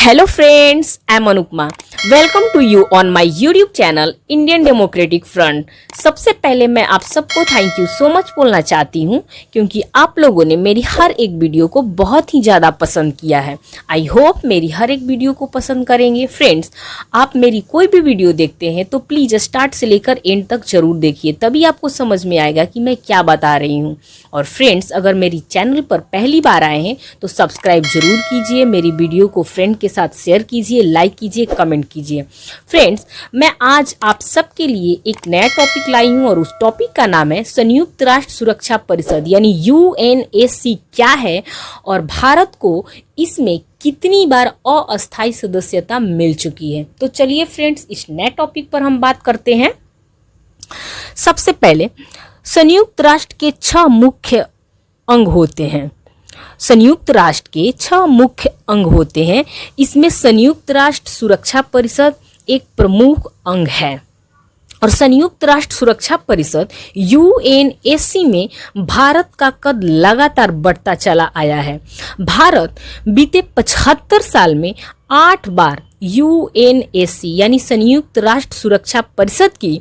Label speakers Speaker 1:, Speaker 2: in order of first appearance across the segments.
Speaker 1: Hello friends, I am Anupama. Welcome to you on my YouTube channel Indian Democratic Front. सबसे पहले मैं आप सबको थैंक यू सो मच बोलना चाहती हूँ क्योंकि आप लोगों ने मेरी हर एक वीडियो को बहुत ही ज़्यादा पसंद किया है। आई होप मेरी हर एक वीडियो को पसंद करेंगे। फ्रेंड्स, आप मेरी कोई भी वीडियो देखते हैं तो प्लीज़ स्टार्ट से लेकर एंड तक जरूर देखिए, तभी आपको समझ में आएगा कि मैं क्या बता रही हूँ। और फ्रेंड्स, अगर मेरी चैनल पर पहली बार आए हैं तो सब्सक्राइब जरूर कीजिए, मेरी वीडियो को फ्रेंड के साथ शेयर कीजिए, लाइक कीजिए, कमेंट कीजिए। फ्रेंड्स, मैं आज आप सबके लिए एक नया टॉपिक लाई हूं और उस टॉपिक का नाम है संयुक्त राष्ट्र सुरक्षा परिषद यानी यूएनएससी क्या है और भारत को इसमें कितनी बार अस्थायी सदस्यता मिल चुकी है। तो चलिए फ्रेंड्स, इस नए टॉपिक पर हम बात करते हैं। सबसे पहले संयुक्त राष्ट्र के 6 मुख्य अंग होते हैं। संयुक्त राष्ट्र के 6 मुख्य अंग होते हैं। इसमें संयुक्त राष्ट्र सुरक्षा परिषद एक प्रमुख अंग है और संयुक्त राष्ट्र सुरक्षा परिषद यूएनएससी में भारत का कद लगातार बढ़ता चला आया है। भारत बीते 75 साल में 8 बार यूएनएससी यानी संयुक्त राष्ट्र सुरक्षा परिषद की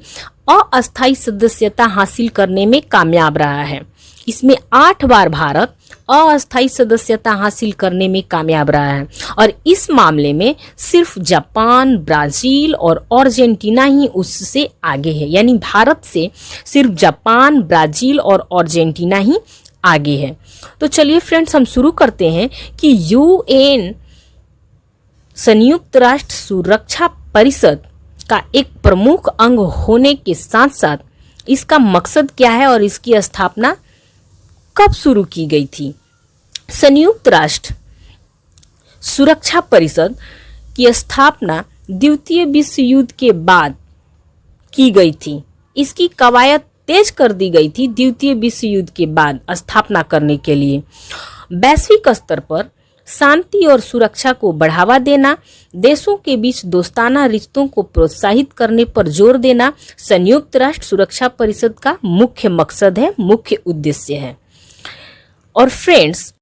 Speaker 1: अस्थायी सदस्यता हासिल करने में कामयाब रहा है। इसमें 8 बार भारत अस्थायी सदस्यता हासिल करने में कामयाब रहा है और इस मामले में सिर्फ जापान, ब्राजील और अर्जेंटीना ही उससे आगे है। यानी भारत से सिर्फ जापान, ब्राजील और अर्जेंटीना ही आगे है। तो चलिए फ्रेंड्स, हम शुरू करते हैं कि यूएन संयुक्त राष्ट्र सुरक्षा परिषद का एक प्रमुख अंग होने के साथ साथ इसका मकसद क्या है और इसकी स्थापना कब शुरू की गई थी। संयुक्त राष्ट्र सुरक्षा परिषद की स्थापना द्वितीय विश्व युद्ध के बाद की गई थी। इसकी कवायद तेज कर दी गई थी द्वितीय विश्व युद्ध के बाद स्थापना करने के लिए। वैश्विक स्तर पर शांति और सुरक्षा को बढ़ावा देना, देशों के बीच दोस्ताना रिश्तों को प्रोत्साहित करने पर जोर देना संयुक्त राष्ट्र सुरक्षा परिषद का मुख्य मकसद है, मुख्य उद्देश्य है। और फ्रेंड्स,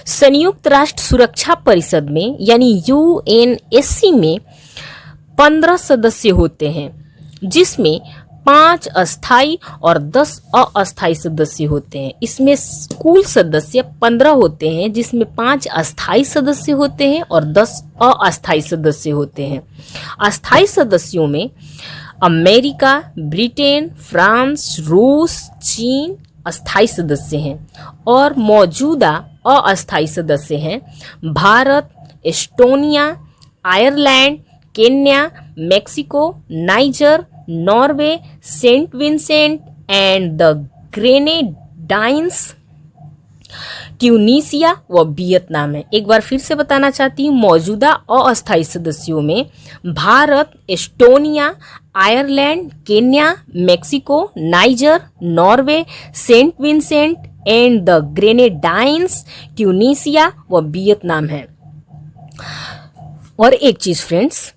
Speaker 1: संयुक्त राष्ट्र सुरक्षा परिषद में यानी यूएनएससी में 15 सदस्य होते हैं, जिसमें 5 अस्थायी और 10 अस्थायी सदस्य होते हैं। इसमें कुल सदस्य 15 होते हैं, जिसमें 5 अस्थायी सदस्य होते हैं और 10 अस्थायी सदस्य होते हैं। अस्थायी सदस्यों में अमेरिका, ब्रिटेन, फ्रांस, रूस, चीन अस्थायी सदस्य हैं और मौजूदा अस्थायी सदस्य हैं Bharat, Estonia, Ireland, Kenya, Mexico, Niger, Norway, Saint Vincent and the Grenadines, Tunisia व वियतनाम है। एक बार फिर से बताना चाहती हूँ, मौजूदा अस्थायी सदस्यों में Bharat, Estonia, Ireland, Kenya, Mexico, Niger, Norway, Saint Vincent and the Grenadines, Tunisia व वियतनाम है। और एक चीज फ्रेंड्स,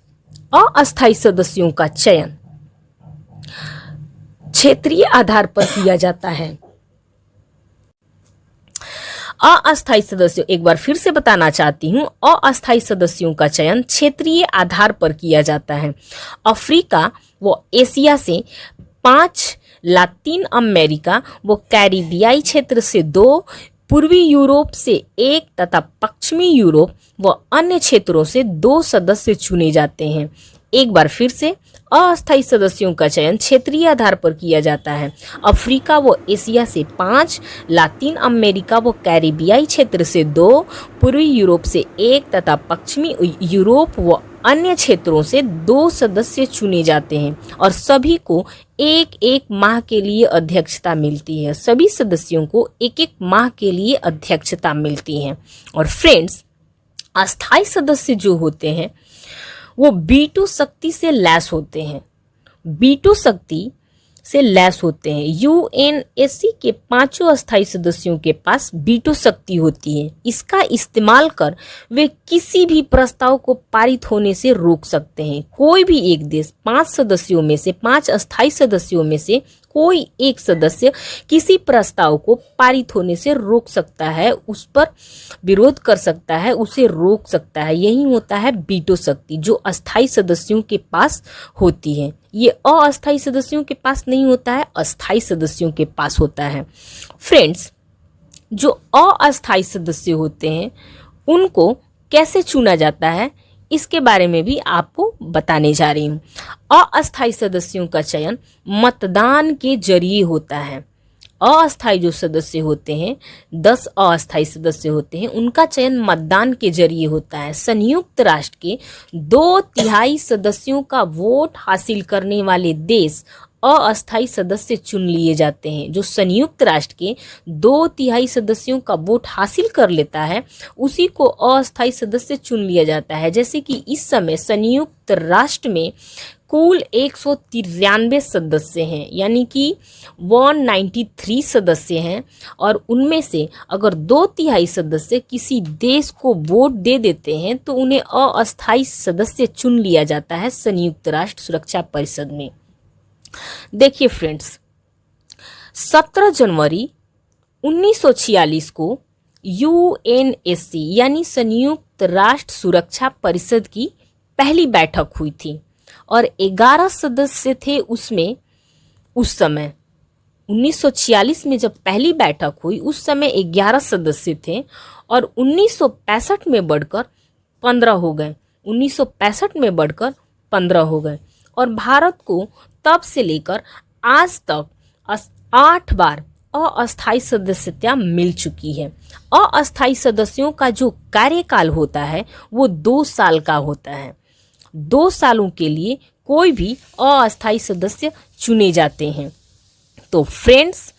Speaker 1: अस्थायी सदस्यों का चयन क्षेत्रीय आधार पर किया जाता है। अस्थायी सदस्यों, एक बार फिर से बताना चाहती हूँ, अस्थायी सदस्यों का चयन क्षेत्रीय आधार पर किया जाता है। अफ्रीका व एशिया से 5, लातिन अमेरिका व कैरिबियाई क्षेत्र से 2, पूर्वी यूरोप से 1 तथा पश्चिमी यूरोप व अन्य क्षेत्रों से 2 सदस्य चुने जाते हैं। एक बार फिर से, अस्थायी सदस्यों का चयन क्षेत्रीय आधार पर किया जाता है। अफ्रीका व एशिया से 5, लातिन अमेरिका व कैरिबियाई क्षेत्र से 2, पूर्वी यूरोप से 1 तथा पश्चिमी यूरोप व अन्य क्षेत्रों से 2 सदस्य चुने जाते हैं और सभी को 1-1 माह के लिए अध्यक्षता मिलती है। सभी सदस्यों को 1-1 माह के लिए अध्यक्षता मिलती है। और फ्रेंड्स, अस्थायी सदस्य जो होते हैं वो वीटो शक्ति से लैस होते हैं। वीटो शक्ति से लैस होते हैं। यूएनएससी के 5 अस्थायी सदस्यों के पास वीटो शक्ति होती है। इसका इस्तेमाल कर वे किसी भी प्रस्ताव को पारित होने से रोक सकते हैं। कोई भी एक देश 5 सदस्यों में से, 5 अस्थायी सदस्यों में से कोई एक सदस्य किसी प्रस्ताव को पारित होने से रोक सकता है, उस पर विरोध कर सकता है, उसे रोक सकता है। यही होता है वीटो शक्ति, जो अस्थायी सदस्यों के पास होती है। ये अस्थायी सदस्यों के पास नहीं होता है, अस्थायी सदस्यों के पास होता है। फ्रेंड्स, जो अस्थायी सदस्य होते हैं उनको कैसे चुना जाता है, इसके बारे में भी आपको बताने जा रही हूँ। अस्थायी सदस्यों का चयन मतदान के जरिए होता है। अस्थायी जो सदस्य होते हैं, 10 अस्थायी सदस्य होते हैं, उनका चयन मतदान के जरिए होता है। संयुक्त राष्ट्र के 2/3 सदस्यों का वोट हासिल करने वाले देश अस्थायी सदस्य चुन लिए जाते हैं। जो संयुक्त राष्ट्र के 2/3 सदस्यों का वोट हासिल कर लेता है, उसी को अस्थायी सदस्य चुन लिया जाता है। जैसे कि इस समय संयुक्त राष्ट्र में कुल 193 सदस्य हैं, यानी कि 193 सदस्य हैं, और उनमें से अगर 2/3 सदस्य किसी देश को वोट दे देते हैं तो उन्हें अस्थायी सदस्य चुन लिया जाता है संयुक्त राष्ट्र सुरक्षा परिषद में। देखिए फ्रेंड्स, 17 जनवरी 1946 को यूएनएससी यानी संयुक्त राष्ट्र सुरक्षा परिषद की पहली बैठक हुई थी और 11 सदस्य थे उसमें। उस समय 1946 में जब पहली बैठक हुई, उस समय 11 सदस्य थे और 1965 में बढ़कर 15 हो गए। 1965 में बढ़कर 15 हो गए और भारत को तब से लेकर आज तक 8 बार अस्थायी सदस्यता मिल चुकी है। अस्थायी सदस्यों का जो कार्यकाल होता है वो 2 साल का होता है। 2 सालों के लिए कोई भी अस्थायी सदस्य चुने जाते हैं। तो फ्रेंड्स,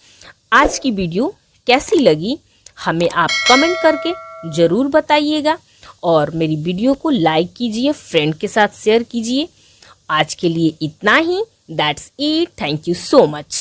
Speaker 1: आज की वीडियो कैसी लगी हमें आप कमेंट करके ज़रूर बताइएगा और मेरी वीडियो को लाइक कीजिए, फ्रेंड के साथ शेयर कीजिए। आज के लिए इतना ही। That's it. Thank you so much.